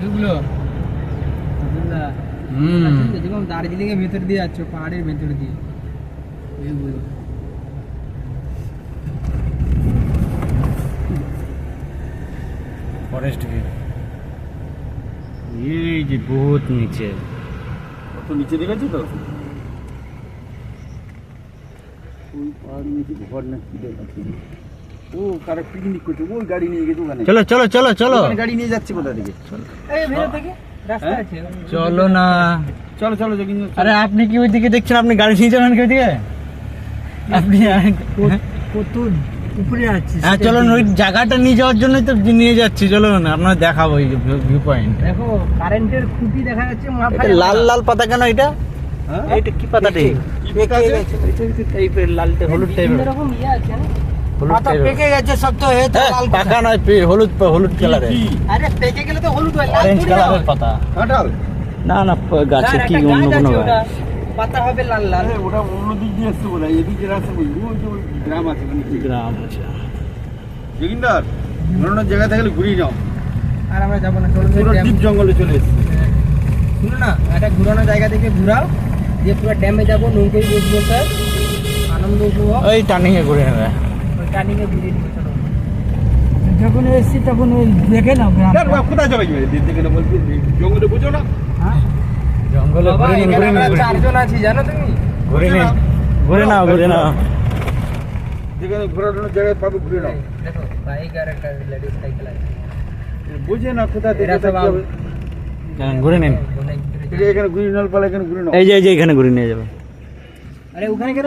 এগুলো যেমন দার্জিলিং এর ভেতর দিয়ে যাচ্ছ, পাহাড়ের ভেতর দিয়ে এগুলো। ফরেস্ট ভিউ এই যে বহুত নিচে, কত নিচে দেখেছো তো? ওই পাহাড় নিচে ঘর না কি দেখাচ্ছে? ও কারা পিকনিক করছে, ওই গাড়ি নিয়ে গেছে ওখানে। চলো চলো চলো চলো, ওখানে গাড়ি নিয়ে যাচ্ছে কোথা থেকে? এই ভেতর থেকে রাস্তা আছে। চলো না। চলো চলো যোগিন। আরে আপনি কি ওইদিকে দেখছেন? আপনি গাড়ি নিয়ে যাবেন কি ওইদিকে? আপনি কত উপরে আছি। হ্যাঁ চলুন, ওই জায়গাটা নিয়ে যাওয়ার জন্যই তো নিয়ে যাচ্ছি। চলুন আপনার দেখাবো এই ভিউ পয়েন্ট। দেখো কারেন্টের খুঁটি দেখা যাচ্ছে মাথায়। লাল লাল পাতা কেন এটা? হ্যাঁ এটা কি পাতাটি? টাইপের লালটে হলুদ টাইপের, এরকম ইয়ে আছে না, হলুদ পাতা টাইপের। পেকে গেছে সব তো এই তো লাল পাকা নয়, হলুদ হলুদ কালারের, আরে পেকে গেলে তো হলুদ হয়, লাল অরেঞ্জ থোড়ি না কালারের হয়। পাতা। কাঁঠাল? না না, গাছে না, কি একটা অন্য গাছ কোনো আছে, গাছ? ওটা পাতা হবে লাল লাল। আরে ওটা অন্য দিক দিয়ে আসছে বলে, এদিকে রাস্তা বলি, ওই যে ওই গ্রাম আছে ওখানে। গ্রাম আছে। যোগিন্দার অন্য জায়গা থেকে ঘুরিয়ে যাও, আর আমরা যাবো না, চলো পুরো ডিপ জঙ্গলে চলে এসেছি। শুনো না, একটা ঘুরানো জায়গা থেকে ঘুরাও, দিয়ে পুরো ড্যামে যাবো, নৌকোয় বসবো, স্যার আনন্দ উপভোগ। ওই টার্নিং এ ঘুরে নেবে। ওই টার্নিং এ ঘুরিয়ে নিবো, চলো। যখন এসছি তখন ওই দেখে না কোথায় যাবে? দেখে না বলছি জঙ্গলে বুঝো না? জঙ্গলে বাবা, ঘুরে নিন, এখানে ঘুরে নিন, আমরা ঘুরে নিন। চারজন আছি জানো তুমি। ঘুরে নিন, ঘুরে নাও, ঘুরে নাও। যেখানে ঘোরানোর জায়গায় পাবে ঘুরে নাও। দেখো বাইক আর একটা লেডিস সাইকেল আছে। বুঝে না কোথা থেকে এরা সব যাবে। ঘুরে নিন। এখানে ঘুরিয়ে নাও, পালে এখানে ঘুরে নাও। এই যে এখানে ঘুরে নিয়ে যাবে। আরে ওখানে